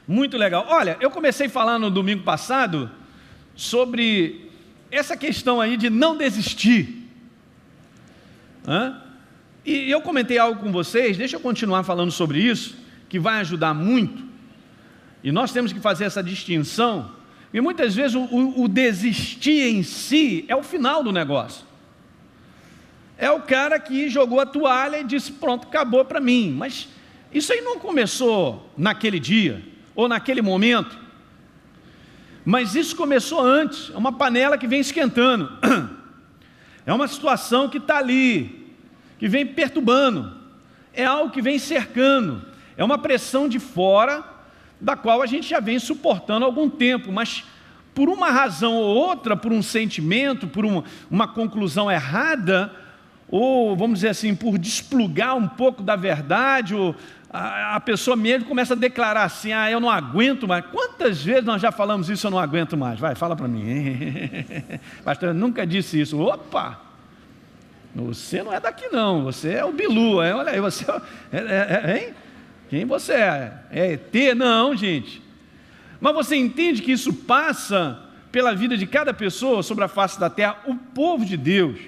Muito legal. Olha, eu comecei falando no domingo passado sobre essa questão aí de não desistir. E eu comentei algo com vocês, deixa eu continuar falando sobre isso, que vai ajudar muito. E nós temos que fazer essa distinção. E muitas vezes o desistir em si é o final do negócio. É o cara que jogou a toalha e disse, pronto, acabou para mim. Mas isso aí não começou naquele dia, ou naquele momento. Mas isso começou antes, é uma panela que vem esquentando. É uma situação que está ali, que vem perturbando. É algo que vem cercando. É uma pressão de fora, da qual a gente já vem suportando há algum tempo, mas por uma razão ou outra, por um sentimento, por uma conclusão errada, ou vamos dizer assim, por desplugar um pouco da verdade, ou a pessoa mesmo começa a declarar assim, eu não aguento mais. Quantas vezes nós já falamos isso, eu não aguento mais? Vai, fala para mim. Pastor, eu nunca disse isso. Opa! Você não é daqui não, você é o Bilu, olha aí, você hein? Quem você é? É ET? Não, gente. Mas você entende que isso passa pela vida de cada pessoa sobre a face da terra? O povo de Deus,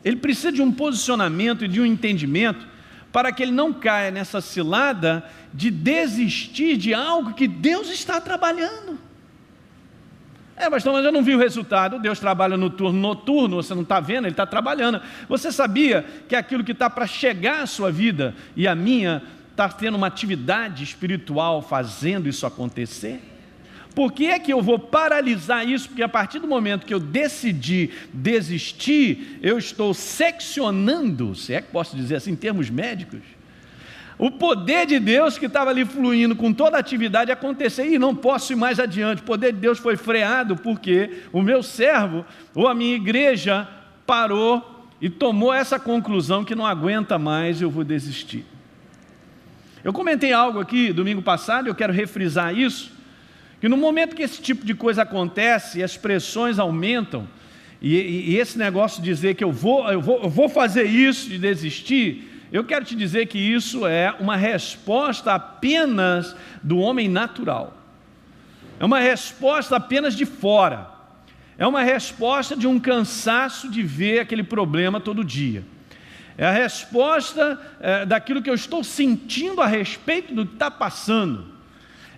ele precisa de um posicionamento e de um entendimento para que ele não caia nessa cilada de desistir de algo que Deus está trabalhando. Pastor, mas eu não vi o resultado. Deus trabalha no turno noturno, você não está vendo, Ele está trabalhando. Você sabia que aquilo que está para chegar à sua vida e à minha, está tendo uma atividade espiritual fazendo isso acontecer? Por que é que eu vou paralisar isso? Porque a partir do momento que eu decidi desistir, eu estou seccionando, se é que posso dizer assim em termos médicos, o poder de Deus que estava ali fluindo com toda a atividade acontecer, e não posso ir mais adiante. O poder de Deus foi freado porque o meu servo, ou a minha igreja, parou e tomou essa conclusão que não aguenta mais, eu vou desistir. Eu comentei algo aqui domingo passado, eu quero refrisar isso, que no momento que esse tipo de coisa acontece, as pressões aumentam, e esse negócio de dizer que eu vou fazer isso, de desistir, eu quero te dizer que isso é uma resposta apenas do homem natural. É uma resposta apenas de fora. É uma resposta de um cansaço de ver aquele problema todo dia. É a resposta daquilo que eu estou sentindo a respeito do que está passando.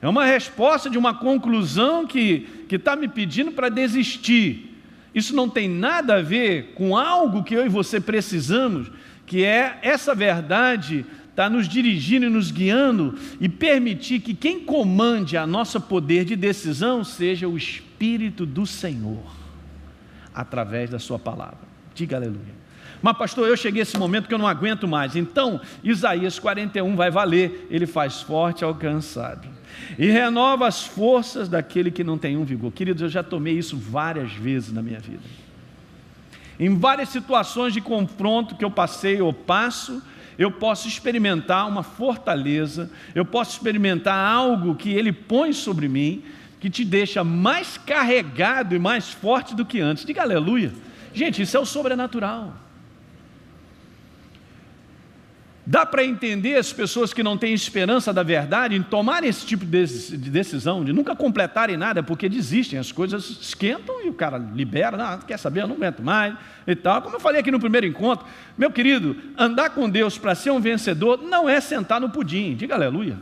É uma resposta de uma conclusão que está me pedindo para desistir. Isso não tem nada a ver com algo que eu e você precisamos, que é essa verdade está nos dirigindo e nos guiando e permitir que quem comande a nosso poder de decisão seja o Espírito do Senhor, através da sua palavra. Diga aleluia. Mas pastor, eu cheguei a esse momento que eu não aguento mais. Então, Isaías 41 vai valer. Ele faz forte ao cansado e renova as forças daquele que não tem um vigor. Queridos, eu já tomei isso várias vezes na minha vida. Em várias situações de confronto que eu passei ou passo, eu posso experimentar uma fortaleza, eu posso experimentar algo que Ele põe sobre mim, que te deixa mais carregado e mais forte do que antes. Diga aleluia. Gente, isso é o sobrenatural. Dá para entender as pessoas que não têm esperança da verdade em tomarem esse tipo de decisão, de nunca completarem nada, porque desistem, as coisas esquentam e o cara libera, não quer saber, eu não aguento mais e tal. Como eu falei aqui no primeiro encontro, meu querido, andar com Deus para ser um vencedor não é sentar no pudim, diga aleluia.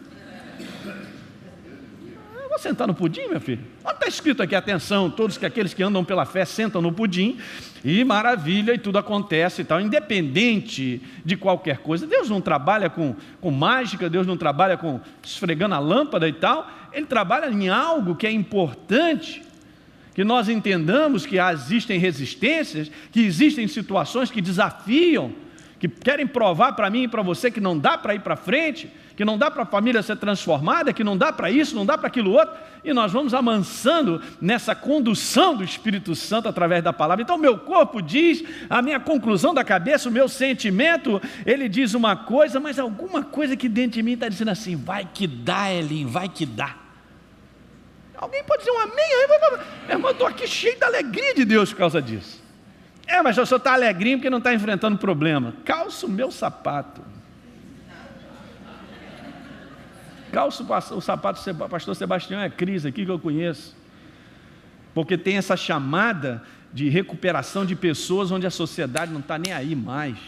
Eu vou sentar no pudim, meu filho? Olha, está escrito aqui, atenção, todos aqueles que andam pela fé sentam no pudim, e maravilha, e tudo acontece e tal, independente de qualquer coisa. Deus não trabalha com mágica, Deus não trabalha com esfregando a lâmpada e tal, Ele trabalha em algo que é importante, que nós entendamos que existem resistências, que existem situações que desafiam, que querem provar para mim e para você que não dá para ir para frente, que não dá para a família ser transformada, que não dá para isso, não dá para aquilo outro, e nós vamos amansando nessa condução do Espírito Santo através da palavra. Então meu corpo diz, a minha conclusão da cabeça, o meu sentimento, ele diz uma coisa, mas alguma coisa que dentro de mim está dizendo assim, vai que dá, Elinho, vai que dá. Alguém pode dizer um amém? Eu estou aqui cheio da alegria de Deus por causa disso. Mas o senhor está alegrinho porque não está enfrentando problema. Calça o meu sapato. Calço o sapato do pastor Sebastião, é Cris aqui que eu conheço. Porque tem essa chamada de recuperação de pessoas onde a sociedade não está nem aí mais.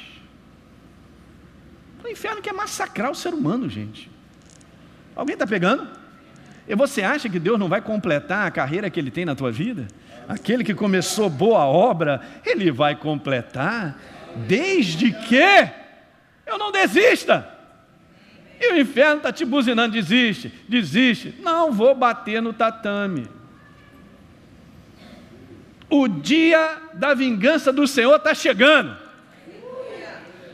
O inferno quer massacrar o ser humano, gente. Alguém está pegando? E você acha que Deus não vai completar a carreira que Ele tem na tua vida? Aquele que começou boa obra, Ele vai completar, desde que eu não desista. E o inferno está te buzinando, desiste, desiste. Não vou bater no tatame. O dia da vingança do Senhor está chegando.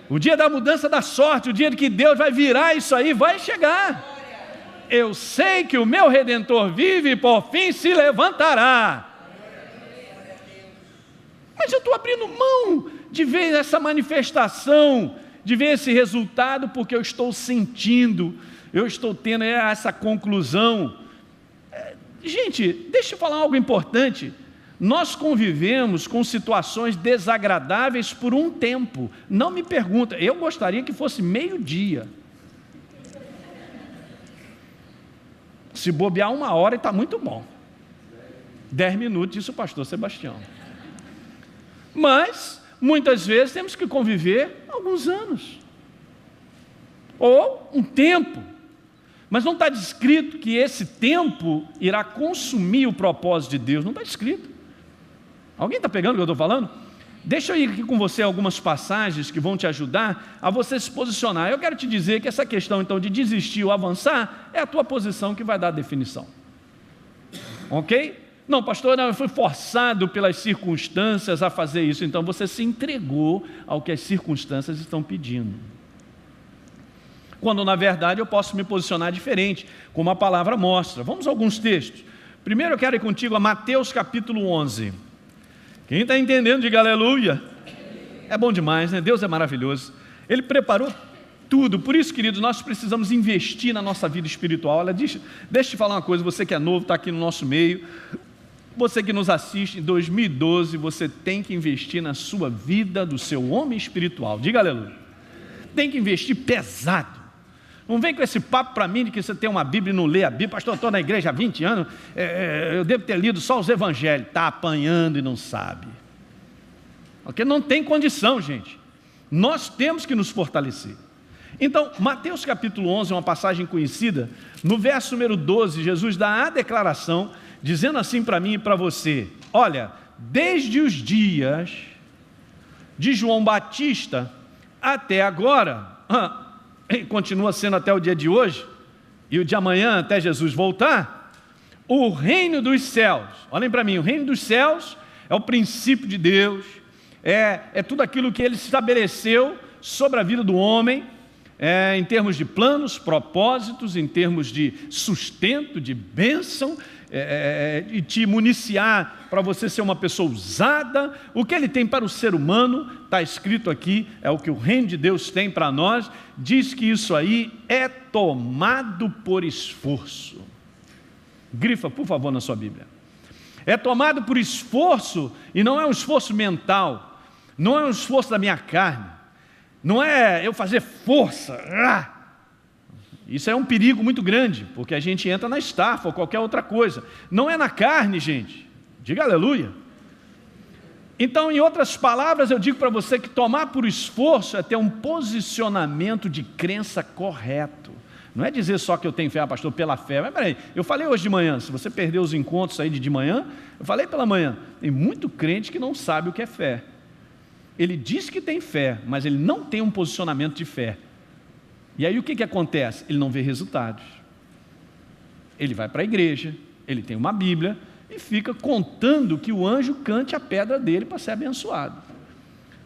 O dia da mudança da sorte, o dia de que Deus vai virar isso aí, vai chegar. Eu sei que o meu Redentor vive e por fim se levantará. Mas eu estou abrindo mão de ver essa manifestação, de ver esse resultado, porque eu estou sentindo, eu estou tendo essa conclusão. Gente, deixa eu falar algo importante. Nós convivemos com situações desagradáveis por um tempo. Não me pergunta, eu gostaria que fosse meio-dia. Se bobear 1 hora está muito bom. 10 minutos, disse o pastor Sebastião. Mas, muitas vezes, temos que conviver alguns anos. Ou um tempo. Mas não está descrito que esse tempo irá consumir o propósito de Deus. Não está escrito. Alguém está pegando o que eu estou falando? Deixa eu ir aqui com você algumas passagens que vão te ajudar a você se posicionar. Eu quero te dizer que essa questão, então, de desistir ou avançar, é a tua posição que vai dar a definição. Ok? Não, pastor, não, eu fui forçado pelas circunstâncias a fazer isso. Então, você se entregou ao que as circunstâncias estão pedindo. Quando, na verdade, eu posso me posicionar diferente, como a palavra mostra. Vamos a alguns textos. Primeiro, eu quero ir contigo a Mateus capítulo 11. Quem está entendendo, diga aleluia. É bom demais, né? Deus é maravilhoso. Ele preparou tudo. Por isso, queridos, nós precisamos investir na nossa vida espiritual. Olha, deixa eu te falar uma coisa. Você que é novo, está aqui no nosso meio. Você que nos assiste em 2012, você tem que investir na sua vida do seu homem espiritual. Diga aleluia. Tem que investir pesado. Não vem com esse papo para mim de que você tem uma Bíblia e não lê a Bíblia. Pastor, eu estou na igreja há 20 anos, eu devo ter lido só os evangelhos. Está apanhando e não sabe. Porque não tem condição, gente. Nós temos que nos fortalecer. Então, Mateus capítulo 11 é uma passagem conhecida. No verso número 12, Jesus dá a declaração, dizendo assim para mim e para você: olha, desde os dias de João Batista até agora... e continua sendo até o dia de hoje, e o de amanhã até Jesus voltar, o reino dos céus, olhem para mim, o reino dos céus é o princípio de Deus, é tudo aquilo que Ele estabeleceu sobre a vida do homem, em termos de planos, propósitos, em termos de sustento, de bênção, e te municiar para você ser uma pessoa usada. O que Ele tem para o ser humano, está escrito aqui, é o que o reino de Deus tem para nós. Diz que isso aí é tomado por esforço. Grifa, por favor, na sua Bíblia. É tomado por esforço, e não é um esforço mental, não é um esforço da minha carne, não é eu fazer força. Isso é um perigo muito grande, porque a gente entra na estafa ou qualquer outra coisa. Não é na carne, gente. Diga aleluia. Então, em outras palavras, eu digo para você que tomar por esforço é ter um posicionamento de crença correto. Não é dizer só que eu tenho fé, pastor, pela fé. Mas peraí, eu falei hoje de manhã, se você perdeu os encontros aí de manhã, eu falei pela manhã, tem muito crente que não sabe o que é fé. Ele diz que tem fé, mas ele não tem um posicionamento de fé. E aí o que acontece? Ele não vê resultados. Ele vai para a igreja, ele tem uma Bíblia e fica contando que o anjo cante a pedra dele para ser abençoado.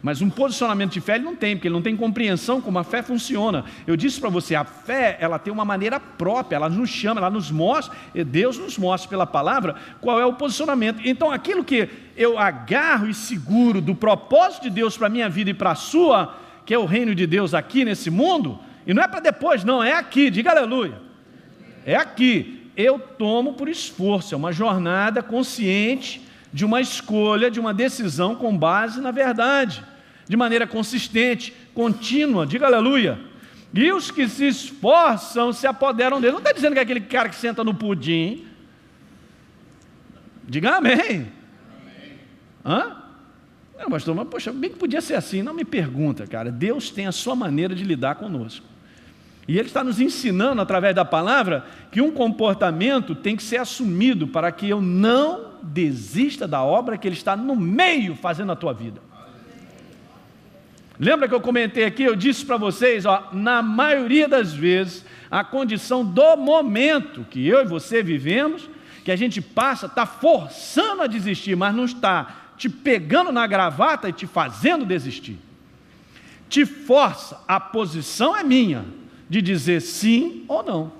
Mas um posicionamento de fé ele não tem, porque ele não tem compreensão como a fé funciona. Eu disse para você, a fé ela tem uma maneira própria, ela nos chama, ela nos mostra, e Deus nos mostra pela palavra qual é o posicionamento. Então aquilo que eu agarro e seguro do propósito de Deus para a minha vida e para a sua, que é o reino de Deus aqui nesse mundo, e não é para depois não, é aqui, diga aleluia. É aqui, eu tomo por esforço, é uma jornada consciente de uma escolha, de uma decisão com base na verdade, de maneira consistente, contínua, diga aleluia. E os que se esforçam se apoderam dele. Não está dizendo que é aquele cara que senta no pudim. Diga amém. Hã? Não, pastor, mas poxa, bem que podia ser assim. Não me pergunta, cara. Deus tem a sua maneira de lidar conosco. E Ele está nos ensinando, através da palavra, que um comportamento tem que ser assumido para que eu não desista da obra que Ele está no meio fazendo na tua vida. Lembra que eu comentei aqui, eu disse para vocês, na maioria das vezes, a condição do momento que eu e você vivemos, que a gente passa, está forçando a desistir, mas não está te pegando na gravata e te fazendo desistir. Te força, a posição é minha, de dizer sim ou não.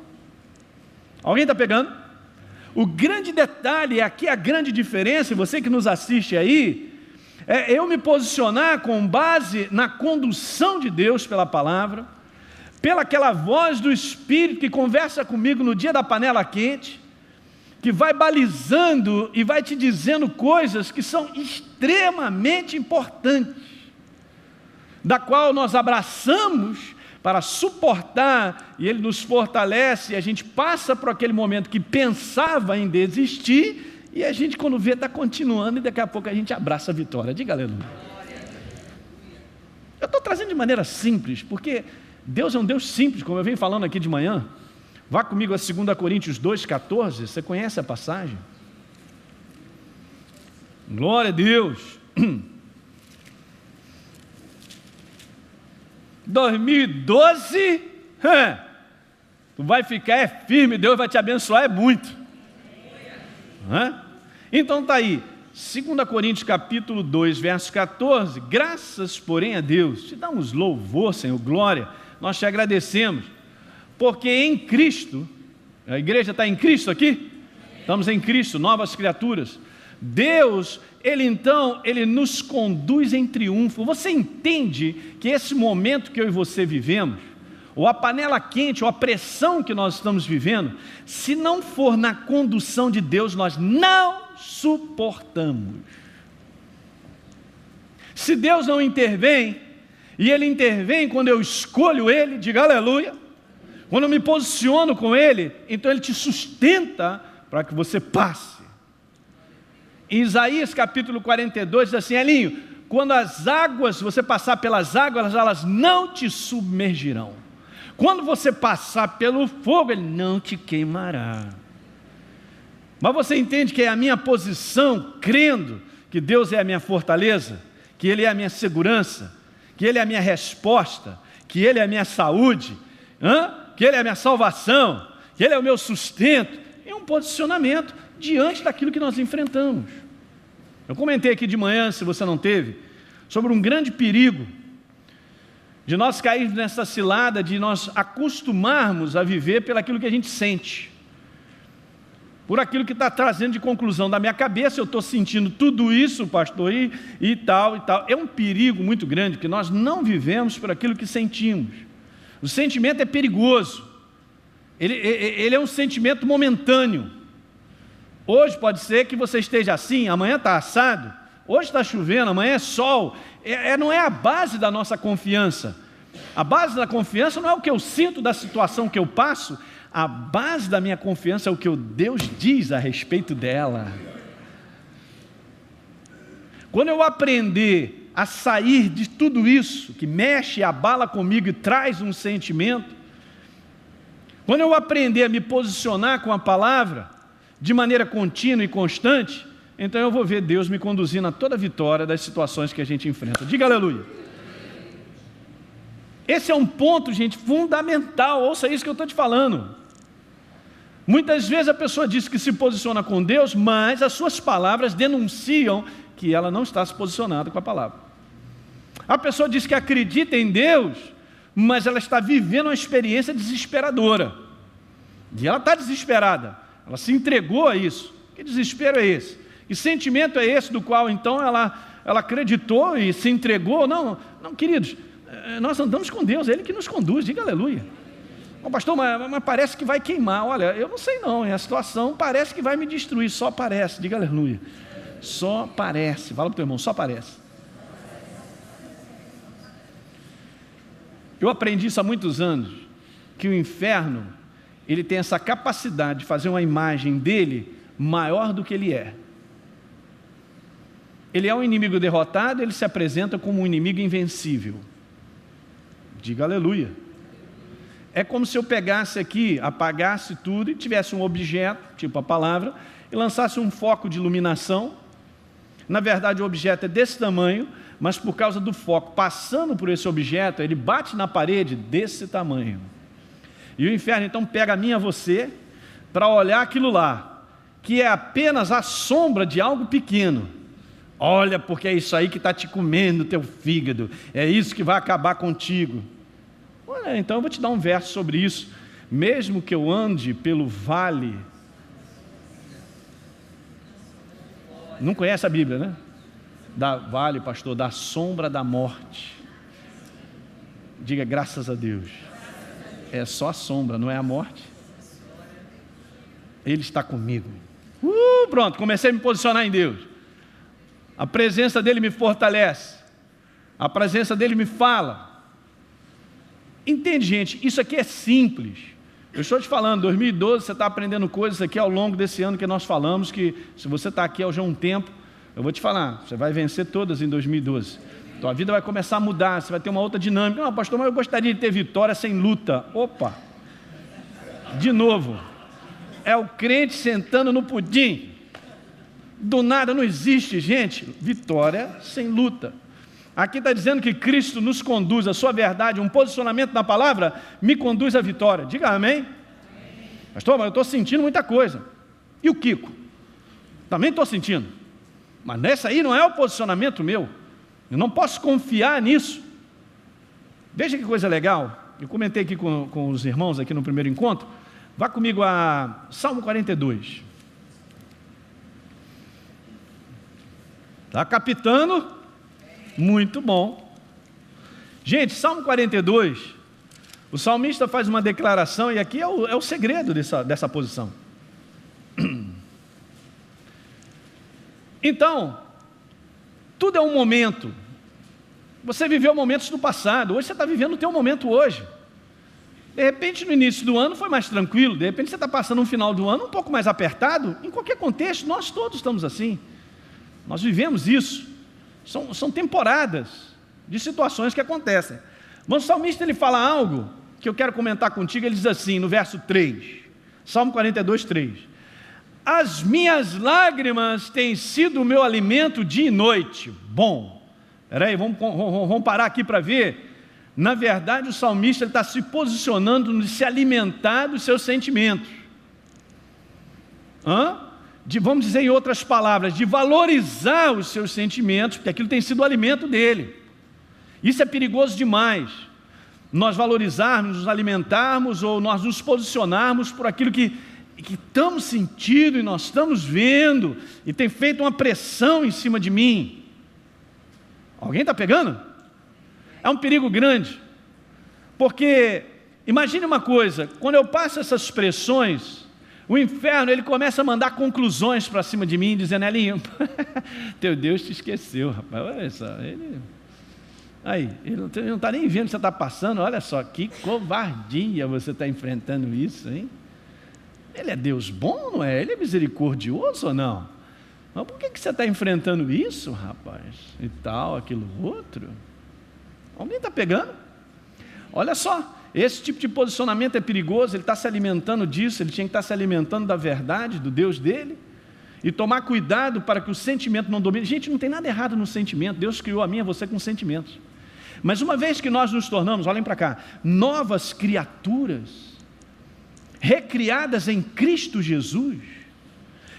Alguém está pegando? O grande detalhe, aqui a grande diferença, você que nos assiste aí, é eu me posicionar com base na condução de Deus pela palavra, pela aquela voz do Espírito que conversa comigo no dia da panela quente, que vai balizando e vai te dizendo coisas que são extremamente importantes, da qual nós abraçamos para suportar, e Ele nos fortalece, e a gente passa por aquele momento que pensava em desistir, e a gente quando vê está continuando, e daqui a pouco a gente abraça a vitória. Diga aleluia. Eu estou trazendo de maneira simples, porque Deus é um Deus simples, como eu venho falando aqui de manhã. Vá comigo a 2 Coríntios 2,14, você conhece a passagem? Glória a Deus. 2012, tu vai ficar firme, Deus vai te abençoar muito. Então está aí, 2 Coríntios capítulo 2, verso 14, graças porém a Deus, te damos louvor, Senhor, glória, nós te agradecemos, porque em Cristo, a igreja está em Cristo aqui? Estamos em Cristo, novas criaturas. Deus, Ele nos conduz em triunfo. Você entende que esse momento que eu e você vivemos, ou a panela quente, ou a pressão que nós estamos vivendo, se não for na condução de Deus, nós não suportamos. Se Deus não intervém, e Ele intervém quando eu escolho Ele, diga aleluia, quando eu me posiciono com Ele, então Ele te sustenta para que você passe. Em Isaías capítulo 42 diz assim, Elinho, quando as águas, você passar pelas águas, elas não te submergirão. Quando você passar pelo fogo, ele não te queimará. Mas você entende que é a minha posição, crendo que Deus é a minha fortaleza, que Ele é a minha segurança, que Ele é a minha resposta, que Ele é a minha saúde, que Ele é a minha salvação, que Ele é o meu sustento, é um posicionamento diante daquilo que nós enfrentamos. Eu comentei aqui de manhã, se você não teve, sobre um grande perigo de nós cairmos nessa cilada, de nós acostumarmos a viver pelo aquilo que a gente sente, por aquilo que está trazendo de conclusão da minha cabeça, eu estou sentindo tudo isso, pastor, e tal, e tal. É um perigo muito grande, que nós não vivemos por aquilo que sentimos. O sentimento é perigoso, ele é um sentimento momentâneo. Hoje pode ser que você esteja assim, amanhã está assado, hoje está chovendo, amanhã é sol. Não é a base da nossa confiança. A base da confiança não é o que eu sinto da situação que eu passo, a base da minha confiança é o que Deus diz a respeito dela. Quando eu aprender a sair de tudo isso, que mexe e abala comigo e traz um sentimento, quando eu aprender a me posicionar com a palavra, de maneira contínua e constante, então eu vou ver Deus me conduzindo a toda a vitória das situações que a gente enfrenta. Diga aleluia. Esse é um ponto, gente, fundamental, ouça isso que eu estou te falando. Muitas vezes a pessoa diz que se posiciona com Deus, mas as suas palavras denunciam que ela não está se posicionando com a palavra. A pessoa diz que acredita em Deus, mas ela está vivendo uma experiência desesperadora. E ela está desesperada, ela se entregou a isso. Que desespero é esse? Que sentimento é esse do qual então ela acreditou e se entregou? Não, queridos, nós andamos com Deus, é Ele que nos conduz, diga aleluia. Bom, pastor, mas parece que vai queimar. Olha, eu não sei não, a situação parece que vai me destruir, só parece, diga aleluia. Só parece, fala para o teu irmão, só parece. Eu aprendi isso há muitos anos, que o inferno, ele tem essa capacidade de fazer uma imagem dele maior do que ele é. Ele é um inimigo derrotado, ele se apresenta como um inimigo invencível. Diga aleluia. É como se eu pegasse aqui, apagasse tudo e tivesse um objeto, tipo a palavra, e lançasse um foco de iluminação. Na verdade o objeto é desse tamanho, mas por causa do foco passando por esse objeto, ele bate na parede desse tamanho. E o inferno então pega a mim e a você para olhar aquilo lá, que é apenas a sombra de algo pequeno. Olha, porque é isso aí que está te comendo o teu fígado, é isso que vai acabar contigo. Olha, então eu vou te dar um verso sobre isso. Mesmo que eu ande pelo vale... Não conhece a Bíblia, né? Vale, pastor, da sombra da morte. Diga graças a Deus. É só a sombra, não é a morte. Ele está comigo. Pronto, comecei a me posicionar em Deus. A presença dele me fortalece. A presença dele me fala. Entende, gente? Isso aqui é simples. Eu estou te falando, 2012, você está aprendendo coisas aqui ao longo desse ano que nós falamos, que se você está aqui há já um tempo, eu vou te falar, você vai vencer todas em 2012. Tua vida vai começar a mudar, você vai ter uma outra dinâmica. Não, pastor, mas eu gostaria de ter vitória sem luta. Opa! De novo, é o crente sentando no pudim. Do nada não existe, gente, vitória sem luta. Aqui está dizendo que Cristo nos conduz, a sua verdade, um posicionamento na palavra, me conduz à vitória. Diga amém. Amém. Pastor, mas eu estou sentindo muita coisa. E o Kiko? Também estou sentindo. Mas nessa aí não é o posicionamento meu. Eu não posso confiar nisso. Veja que coisa legal. Eu comentei aqui com os irmãos aqui no primeiro encontro. Vá comigo a Salmo 42. Está captando? Muito bom. Gente, Salmo 42, o salmista faz uma declaração, e aqui é o segredo dessa posição. Então, tudo é um momento. Você viveu momentos do passado, hoje você está vivendo o teu momento hoje. De repente, no início do ano foi mais tranquilo, de repente você está passando um final do ano um pouco mais apertado. Em qualquer contexto, nós todos estamos assim. Nós vivemos isso. São temporadas de situações que acontecem. Mas o salmista ele fala algo que eu quero comentar contigo. Ele diz assim no verso 3, Salmo 42, 3: as minhas lágrimas têm sido o meu alimento dia e noite. Bom, peraí, vamos parar aqui para ver. Na verdade o salmista está se posicionando de se alimentar dos seus sentimentos. Vamos dizer em outras palavras, de valorizar os seus sentimentos, porque aquilo tem sido o alimento dele. Isso é perigoso demais. Nós valorizarmos, nos alimentarmos, ou nós nos posicionarmos por aquilo que estamos sentindo e nós estamos vendo, e tem feito uma pressão em cima de mim. Alguém está pegando? É um perigo grande, porque imagine uma coisa, quando eu passo essas pressões, o inferno ele começa a mandar conclusões para cima de mim, dizendo: Elinho, teu Deus te esqueceu, rapaz, olha só, ele não está nem vendo o que você está passando, olha só, que covardia você está enfrentando isso, hein? Ele é Deus bom, não é? Ele é misericordioso ou não? Mas por que você está enfrentando isso, rapaz? E tal, aquilo outro. Alguém está pegando? Olha só, esse tipo de posicionamento é perigoso. Ele está se alimentando disso. Ele tinha que estar se alimentando da verdade, do Deus dele. E tomar cuidado para que o sentimento não domine. Gente, não tem nada errado no sentimento. Deus criou a mim e a você com sentimentos. Mas uma vez que nós nos tornamos, olhem para cá, novas criaturas, recriadas em Cristo Jesus,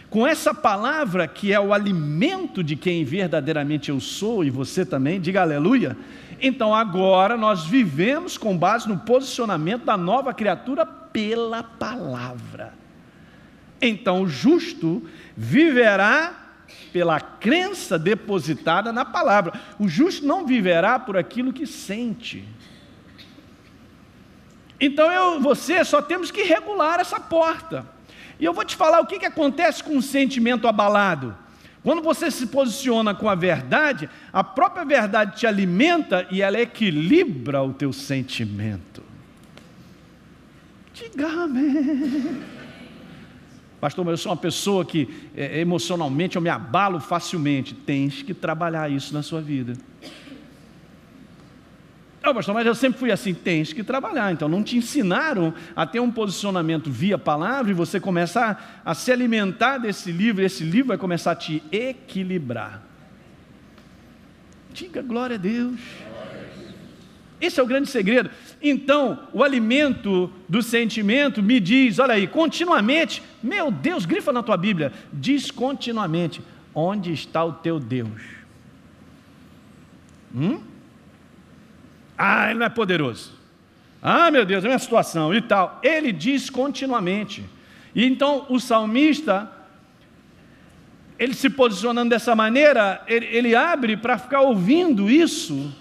com essa palavra que é o alimento de quem verdadeiramente eu sou, e você também, diga aleluia. Então agora nós vivemos com base no posicionamento da nova criatura pela palavra. Então o justo viverá pela crença depositada na palavra. O justo não viverá por aquilo que sente. Então eu e você só temos que regular essa porta. E eu vou te falar o que acontece com um sentimento abalado. Quando você se posiciona com a verdade, a própria verdade te alimenta e ela equilibra o teu sentimento. Diga amém. Pastor, mas eu sou uma pessoa que emocionalmente eu me abalo facilmente. Tens que trabalhar isso na sua vida. Pastor, mas eu sempre fui assim. Tens que trabalhar. Então não te ensinaram a ter um posicionamento via palavra e você começa a se alimentar desse livro, e esse livro vai começar a te equilibrar. Diga glória a Deus. Esse é o grande segredo. Então, o alimento do sentimento me diz, olha aí, continuamente, meu Deus, grifa na tua Bíblia, diz continuamente, onde está o teu Deus? Ele não é poderoso. Meu Deus, é minha situação e tal. Ele diz continuamente. E então, o salmista, ele se posicionando dessa maneira, ele abre para ficar ouvindo isso,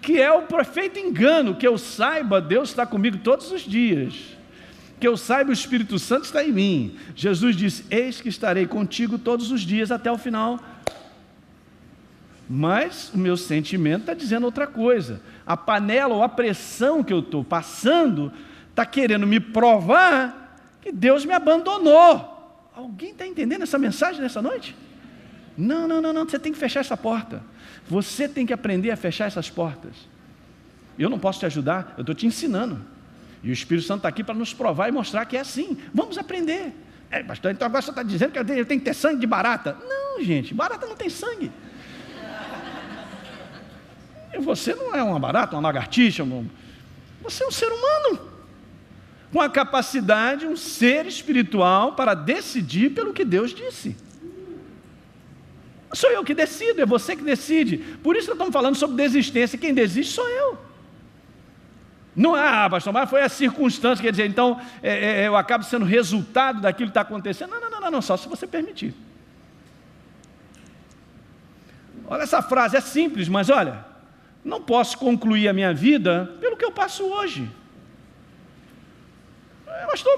que é o perfeito engano, que eu saiba, Deus está comigo todos os dias, que eu saiba, o Espírito Santo está em mim. Jesus disse, eis que estarei contigo todos os dias até o final. Mas o meu sentimento está dizendo outra coisa. A panela ou a pressão que eu estou passando está querendo me provar que Deus me abandonou. Alguém está entendendo essa mensagem nessa noite? Não, você tem que fechar essa porta. Você tem que aprender a fechar essas portas. Eu não posso te ajudar, eu estou te ensinando. E o Espírito Santo está aqui para nos provar e mostrar que é assim. Vamos aprender. Pastor, então agora você está dizendo que eu tenho que ter sangue de barata. Não, gente, barata não tem sangue. E você não é uma barata, uma lagartixa. Você é um ser humano. Com a capacidade, um ser espiritual para decidir pelo que Deus disse. Sou eu que decido, é você que decide. Por isso que nós estamos falando sobre desistência. Quem desiste sou eu. Não pastor, mas foi a circunstância, quer dizer, então eu acabo sendo resultado daquilo que está acontecendo. Não, só se você permitir. Olha essa frase, é simples, mas olha, não posso concluir a minha vida pelo que eu passo hoje. Pastor,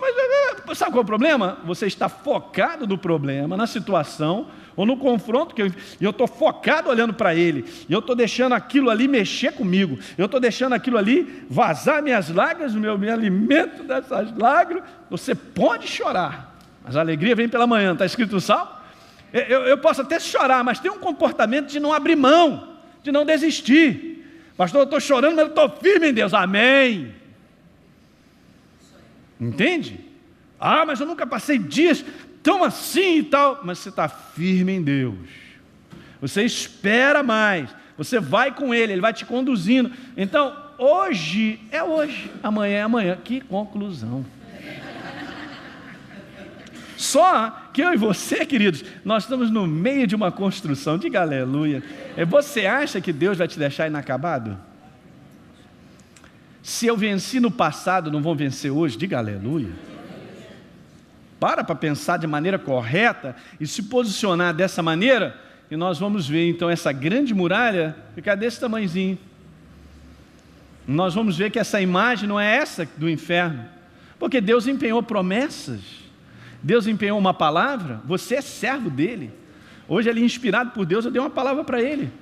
mas sabe qual é o problema? Você está focado no problema, na situação, ou no confronto, que eu estou focado olhando para ele, e eu estou deixando aquilo ali mexer comigo, eu estou deixando aquilo ali vazar minhas lágrimas, me alimento dessas lágrimas. Você pode chorar, mas a alegria vem pela manhã, está escrito no Salmo? Eu posso até chorar, mas tem um comportamento de não abrir mão, de não desistir. Pastor, eu estou chorando, mas eu estou firme em Deus, amém. Entende? Mas eu nunca passei dias tão assim e tal. Mas você está firme em Deus. Você espera mais. Você vai com Ele, Ele vai te conduzindo. Então, hoje é hoje, amanhã é amanhã. Que conclusão. Só que eu e você, queridos, nós estamos no meio de uma construção. Diga aleluia. Você acha que Deus vai te deixar inacabado? Se eu venci no passado, não vou vencer hoje? Diga aleluia. Para pensar de maneira correta e se posicionar dessa maneira, e nós vamos ver então essa grande muralha ficar desse tamanhozinho. Nós vamos ver que essa imagem não é essa do inferno, porque Deus empenhou promessas, Deus empenhou uma palavra, você é servo dele. Hoje ele, inspirado por Deus, eu dei uma palavra para ele,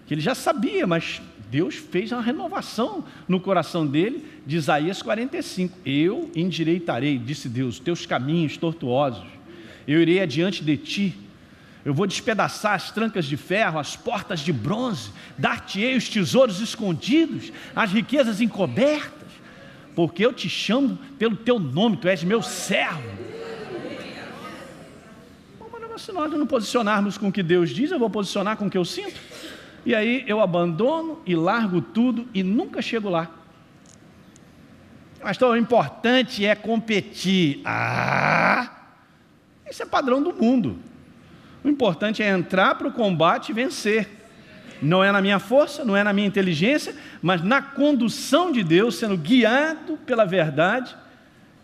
que ele já sabia, mas Deus fez uma renovação no coração dele, de Isaías 45. Eu endireitarei, disse Deus, teus caminhos tortuosos. Eu irei adiante de ti. Eu vou despedaçar as trancas de ferro, as portas de bronze. Dar-te-ei os tesouros escondidos, as riquezas encobertas. Porque eu te chamo pelo teu nome, tu és meu servo. Mas se nós não posicionarmos com o que Deus diz, eu vou posicionar com o que eu sinto. E aí eu abandono e largo tudo e nunca chego lá. Mas o importante é competir. Isso é padrão do mundo. O importante é entrar para o combate e vencer. Não é na minha força, não é na minha inteligência, mas na condução de Deus, sendo guiado pela verdade,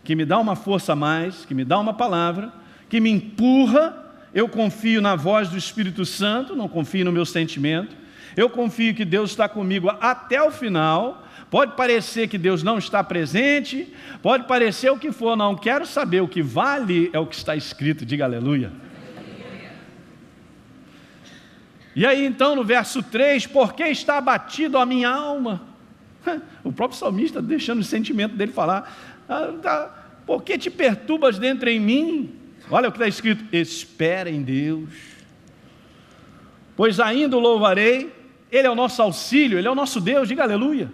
que me dá uma força a mais, que me dá uma palavra, que me empurra. Eu confio na voz do Espírito Santo, não confio no meu sentimento. Eu confio que Deus está comigo até o final. Pode parecer que Deus não está presente, pode parecer o que for, não quero saber. O que vale é o que está escrito, diga aleluia. E aí então no verso 3, por que está abatido a minha alma? O próprio salmista deixando o sentimento dele falar, por que te perturbas dentro em mim? Olha o que está escrito, espera em Deus, pois ainda o louvarei, Ele é o nosso auxílio, Ele é o nosso Deus, diga aleluia.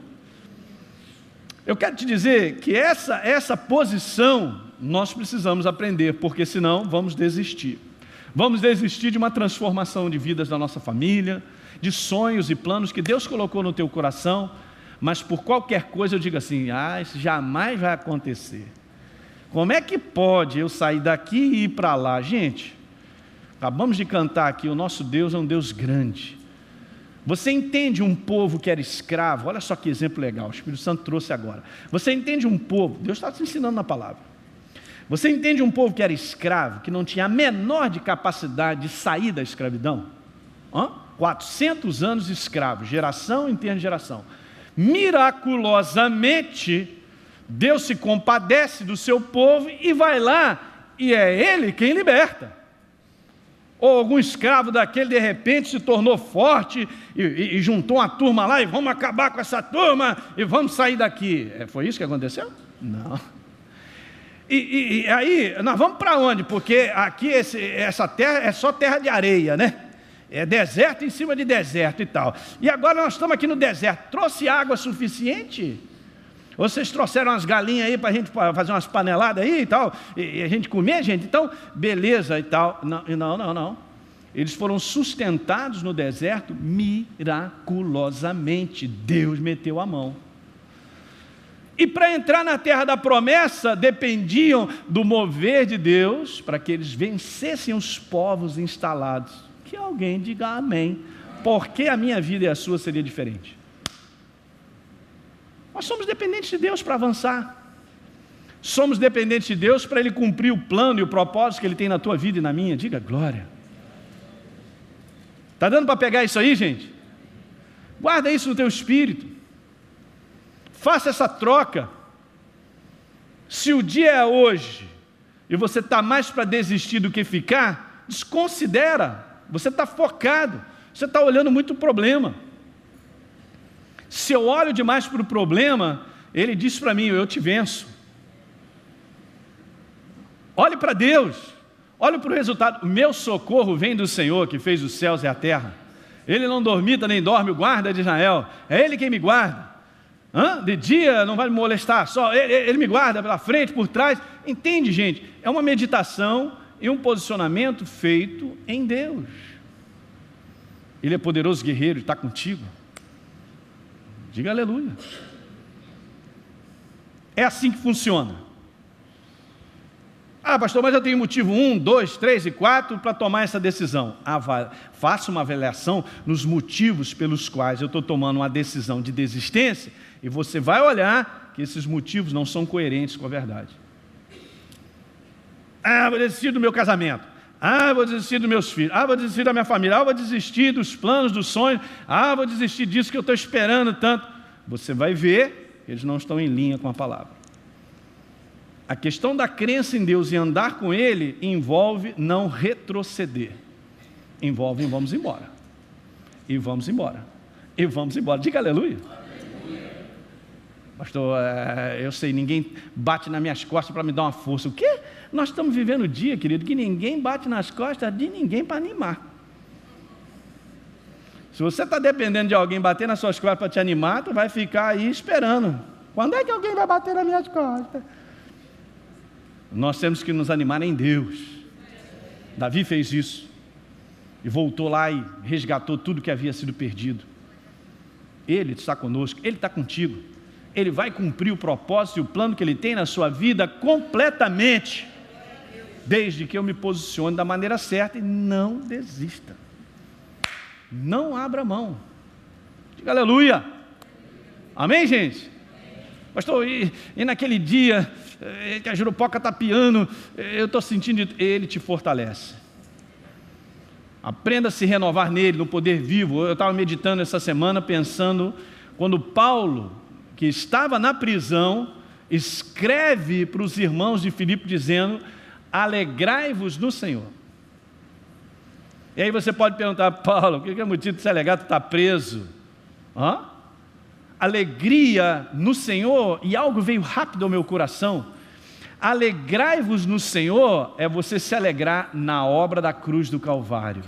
Eu quero te dizer que essa posição nós precisamos aprender, porque senão vamos desistir. Vamos desistir de uma transformação de vidas da nossa família, de sonhos e planos que Deus colocou no teu coração, mas por qualquer coisa eu digo assim, isso jamais vai acontecer. Como é que pode eu sair daqui e ir para lá? Gente, acabamos de cantar aqui, o nosso Deus é um Deus grande. Você entende um povo que era escravo? Olha só que exemplo legal, o Espírito Santo trouxe agora. Você entende um povo, Deus está te ensinando na palavra. Você entende um povo que era escravo, que não tinha a menor de capacidade de sair da escravidão? 400 anos escravo, geração em termos de geração. Miraculosamente, Deus se compadece do seu povo e vai lá, e é Ele quem liberta. Ou algum escravo daquele de repente se tornou forte e juntou uma turma lá e vamos acabar com essa turma e vamos sair daqui. Foi isso que aconteceu? Não. E aí, nós vamos para onde? Porque aqui essa terra é só terra de areia, né? É deserto em cima de deserto e tal. E agora nós estamos aqui no deserto. Trouxe água suficiente? Vocês trouxeram umas galinhas aí para a gente fazer umas paneladas aí e tal, e a gente comer, gente? Então, beleza e tal. Não. Eles foram sustentados no deserto miraculosamente. Deus meteu a mão. E para entrar na terra da promessa, dependiam do mover de Deus, para que eles vencessem os povos instalados. Que alguém diga amém. Porque a minha vida e a sua seria diferente? Nós somos dependentes de Deus para avançar. Somos dependentes de Deus para Ele cumprir o plano e o propósito que Ele tem na tua vida e na minha. Diga glória. Está dando para pegar isso aí, gente? Guarda isso no teu espírito. Faça essa troca. Se o dia é hoje e você está mais para desistir do que ficar, desconsidera. Você está focado. Você está olhando muito o problema. Se eu olho demais para o problema, Ele diz para mim, eu te venço. Olhe para Deus. Olhe para o resultado. O meu socorro vem do Senhor, que fez os céus e a terra. Ele não dormita nem dorme, o guarda de Israel. É Ele quem me guarda. De dia não vai me molestar, só ele me guarda pela frente, por trás. Entende, gente? É uma meditação e um posicionamento feito em Deus. Ele é poderoso guerreiro, está contigo. Diga aleluia. É assim que funciona. Pastor, mas eu tenho motivo 1, 2, 3 e 4 para tomar essa decisão. Faça uma avaliação nos motivos pelos quais eu estou tomando uma decisão de desistência e você vai olhar que esses motivos não são coerentes com a verdade. Vou desistir do meu casamento. Vou desistir dos meus filhos. Vou desistir da minha família. Vou desistir dos planos, dos sonhos. Vou desistir disso que eu estou esperando tanto. Você vai ver que eles não estão em linha com a palavra. A questão da crença em Deus e andar com Ele envolve não retroceder. Envolve vamos embora. E vamos embora. E vamos embora. Diga aleluia. Pastor, eu sei, ninguém bate nas minhas costas para me dar uma força. O quê? Nós estamos vivendo o dia, querido, que ninguém bate nas costas de ninguém para animar. Se você está dependendo de alguém bater nas suas costas para te animar, tu vai ficar aí esperando. Quando é que alguém vai bater nas minhas costas? Nós temos que nos animar em Deus. Davi fez isso. E voltou lá e resgatou tudo que havia sido perdido. Ele está conosco, Ele está contigo. Ele vai cumprir o propósito e o plano que Ele tem na sua vida completamente. Desde que eu me posicione da maneira certa e não desista. Não abra mão. Diga aleluia. Amém, gente? Pastor, e naquele dia que a Jurupoca está piando, eu estou sentindo, Ele te fortalece. Aprenda a se renovar nele, no poder vivo. Eu estava meditando essa semana, pensando, quando Paulo, que estava na prisão, escreve para os irmãos de Filipe dizendo, alegrai-vos no Senhor. E aí você pode perguntar: Paulo, o que é motivo de se alegrar? Tu está preso? Alegria no Senhor, e algo veio rápido ao meu coração. Alegrai-vos no Senhor é você se alegrar na obra da cruz do Calvário,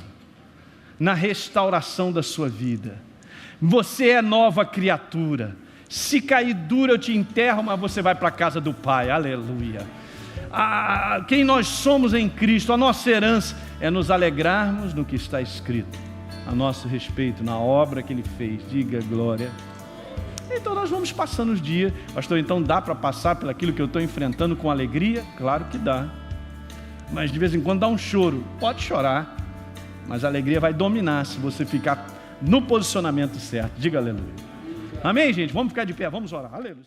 na restauração da sua vida. Você é nova criatura. Se cair duro eu te enterro, mas você vai para a casa do Pai. Aleluia. Quem nós somos em Cristo, a nossa herança é nos alegrarmos no que está escrito a nosso respeito, na obra que Ele fez. Diga glória. Então nós vamos passando os dias. Pastor, então dá para passar pelo aquilo que eu estou enfrentando com alegria? Claro que dá. Mas de vez em quando dá um choro. Pode chorar, mas a alegria vai dominar se você ficar no posicionamento certo. Diga aleluia. Amém, gente? Vamos ficar de pé, vamos orar. Aleluia.